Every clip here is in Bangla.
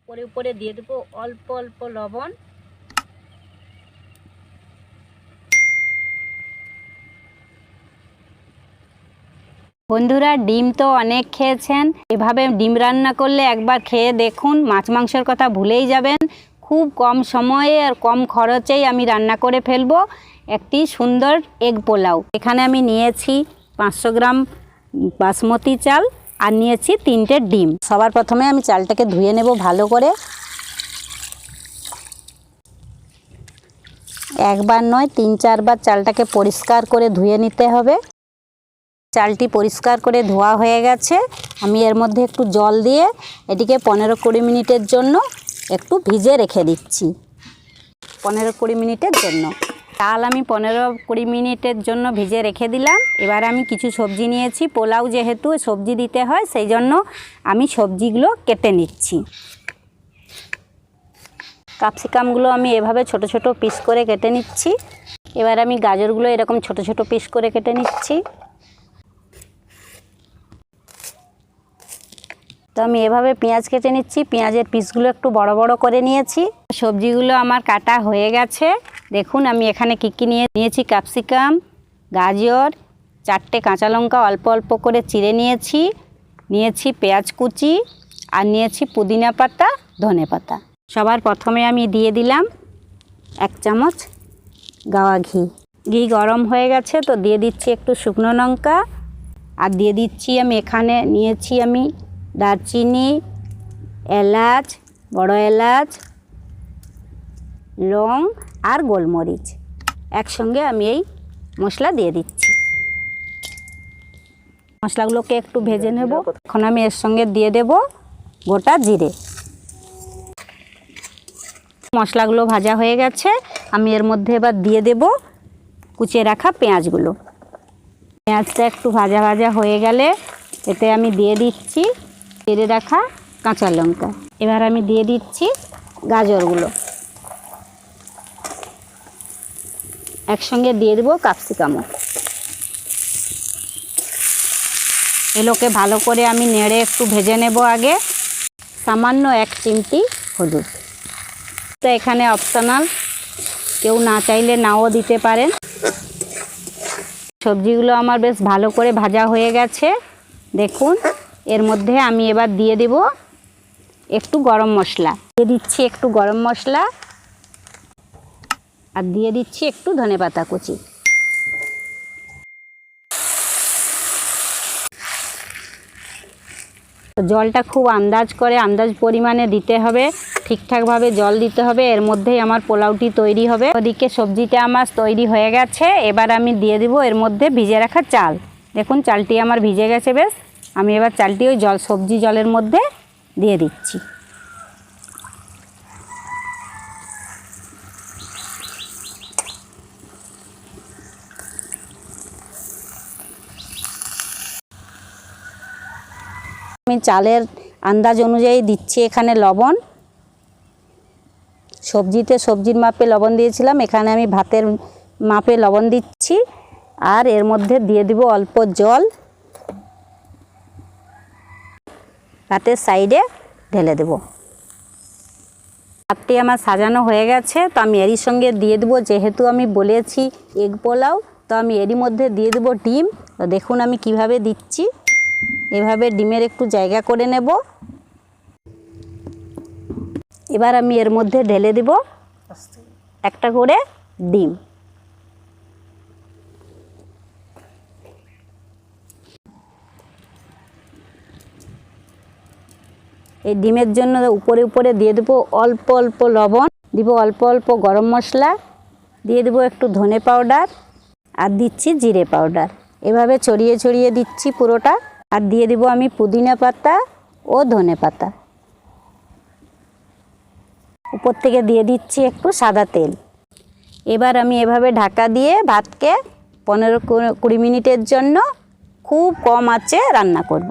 উপরে উপরে দিয়ে দেবো অল্প অল্প লবণ। বন্ধুরা, ডিম তো অনেক খেয়েছেন, এভাবে ডিম রান্না করলে একবার খেয়ে দেখুন, মাছ মাংসের কথা ভুলেই যাবেন। খুব কম সময়ে আর কম খরচেই আমি রান্না করে ফেলবো একটি সুন্দর এগ পোলাও। এখানে আমি নিয়েছি 500 গ্রাম বাসমতি চাল আর নিয়েছি 3টে ডিম। সবার প্রথমে আমি চালটাকে ধুয়ে নেব ভালো করে। একবার নয় 3-4 বার চালটাকে পরিষ্কার করে ধুয়ে নিতে হবে। চালটি পরিষ্কার করে ধোয়া হয়ে গেছে। আমি এর মধ্যে একটু জল দিয়ে এটিকে 15-20 মিনিটের জন্য একটু ভিজে রেখে দিচ্ছি। 15-20 মিনিটের জন্য চাল আমি 15-20 মিনিটের জন্য ভিজে রেখে দিলাম। এবার আমি কিছু সবজি নিয়েছি, পোলাও যেহেতু সবজি দিতে হয় সেই জন্য আমি সবজিগুলো কেটে নিচ্ছি। ক্যাপসিকামগুলো আমি এভাবে ছোট ছোট পিস করে কেটে নিচ্ছি। এবার আমি গাজরগুলো এরকম ছোট ছোট পিস করে কেটে নিচ্ছি। তো আমি এভাবে পেঁয়াজ কেটে নিচ্ছি। পেঁয়াজের পিসগুলো একটু বড় বড় করে নিয়েছি। সবজিগুলো আমার কাটা হয়ে গেছে। দেখুন আমি এখানে কী কী নিয়েছি। ক্যাপসিকাম, গাজর, 4টে কাঁচা লঙ্কা অল্প অল্প করে চিড়ে নিয়েছি পেঁয়াজ কুচি, আর নিয়েছি পুদিনা পাতা, ধনে পাতা। সবার প্রথমে আমি দিয়ে দিলাম 1 চামচ গাওয়া ঘি। ঘি গরম হয়ে গেছে, তো দিয়ে দিচ্ছি একটু শুকনো লঙ্কা, আর দিয়ে দিচ্ছি আমি এখানে নিয়েছি আমি দারচিনি, এলাচ, বড় এলাচ, লং আর গোলমরিচ। একসঙ্গে আমি এই মশলা দিয়ে দিচ্ছি। মশলাগুলোকে একটু ভেজে নেব। এখন আমি এর সঙ্গে দিয়ে দেব গোটা জিরে। মশলাগুলো ভাজা হয়ে গেছে, আমি এর মধ্যে এবার দিয়ে দেব কুচিয়ে রাখা পেঁয়াজগুলো। পেঁয়াজটা একটু ভাজা ভাজা হয়ে গেলে এতে আমি দিয়ে দিচ্ছি চিড়ে রাখা কাঁচা লঙ্কা। এবার আমি দিয়ে দিচ্ছি গাজরগুলো, একসঙ্গে দিয়ে দেবো ক্যাপসিকামও। এগুলোকে ভালো করে আমি নেড়ে একটু ভেজে নেব। আগে সামান্য 1 চিমটি হলুদ, তো এখানে অপশনাল, কেউ না চাইলে নাও দিতে পারেন। সবজিগুলো আমার বেশ ভালো করে ভাজা হয়ে গেছে। দেখুন এর মধ্যে আমি এবার দিয়ে দেব একটু গরম মশলা। দিয়ে দিচ্ছি একটু গরম মশলা, আর দিয়ে দিচ্ছি একটু ধনেপাতা কুচি। জলটা খুব আন্দাজ পরিমাণে দিতে হবে, ঠিকঠাকভাবে জল দিতে হবে। এর মধ্যেই আমার পোলাওটি তৈরি হবে। ওদিকে সবজিটা আমার তৈরি হয়ে গেছে। এবার আমি দিয়ে দেব এর মধ্যে ভিজে রাখা চাল। দেখুন চালটি আমার ভিজে গেছে বেশ। আমি এবার চালটি ওই সবজি জলের মধ্যে দিয়ে দিচ্ছি। আমি চালের আন্দাজ অনুযায়ী দিচ্ছি এখানে লবণ। সবজির মাপে লবণ দিয়েছিলাম, এখানে আমি ভাতের মাপে লবণ দিচ্ছি। আর এর মধ্যে দিয়ে দিব অল্প জল, ভাতের সাইডে ঢেলে দেব। ভাতটি আমার সাজানো হয়ে গেছে, তো আমি এরই সঙ্গে দিয়ে দেবো, যেহেতু আমি বলেছি এগ পোলাও, তো আমি এরই মধ্যে দিয়ে দেবো ডিম। তো দেখুন আমি কিভাবে দিচ্ছি। এভাবে ডিমের একটু জায়গা করে নেব। এবার আমি এর মধ্যে ঢেলে দেব একটা করে ডিম। এই ডিমের জন্য উপরে উপরে দিয়ে দেবো অল্প অল্প লবণ, দিব অল্প অল্প গরম মশলা, দিয়ে দেবো একটু ধনে পাউডার, আর দিচ্ছি জিরে পাউডার। এভাবে ছড়িয়ে ছড়িয়ে দিচ্ছি পুরোটা। আর দিয়ে দেবো আমি পুদিনা পাতা ও ধনে পাতা। উপর থেকে দিয়ে দিচ্ছি একটু সাদা তেল। এবার আমি এভাবে ঢাকা দিয়ে ভাতকে 15-20 মিনিটের জন্য খুব কম আঁচে রান্না করব।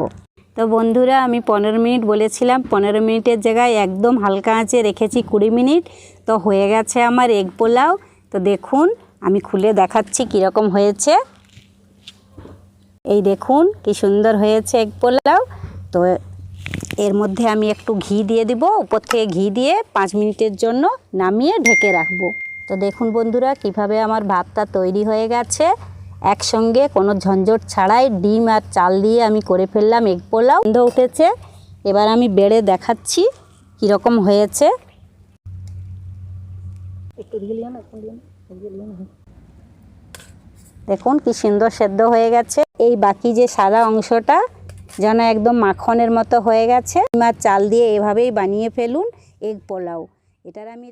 তো বন্ধুরা, আমি 15 মিনিট বলেছিলাম, 15 মিনিটের জায়গায় একদম হালকা আঁচে রেখেছি 20 মিনিট। তো হয়ে গেছে আমার এগ পোলাও। তো দেখুন আমি খুলে দেখাচ্ছি কীরকম হয়েছে। এই দেখুন কি সুন্দর হয়েছে এগ পোলাও। তো এর মধ্যে আমি একটু ঘি দিয়ে দিব, উপর থেকে ঘি দিয়ে 5 মিনিটের জন্য নামিয়ে ঢেকে রাখবো। তো দেখুন বন্ধুরা কিভাবে আমার ভাতটা তৈরি হয়ে গেছে। একসঙ্গে কোনো ঝঞ্ঝট ছাড়াই ডিম আর চাল দিয়ে আমি করে ফেললাম এগ পোলাও। গন্ধ উঠেছে, এবার আমি বেড়ে দেখাচ্ছি কীরকম হয়েছে। দেখুন কি সুন্দর সেদ্ধ হয়ে গেছে। এই বাকি যে সাদা অংশটা যেন একদম মাখনের মতো হয়ে গেছে। ডিম আর চাল দিয়ে এভাবেই বানিয়ে ফেলুন এগ পোলাও। এটার আমি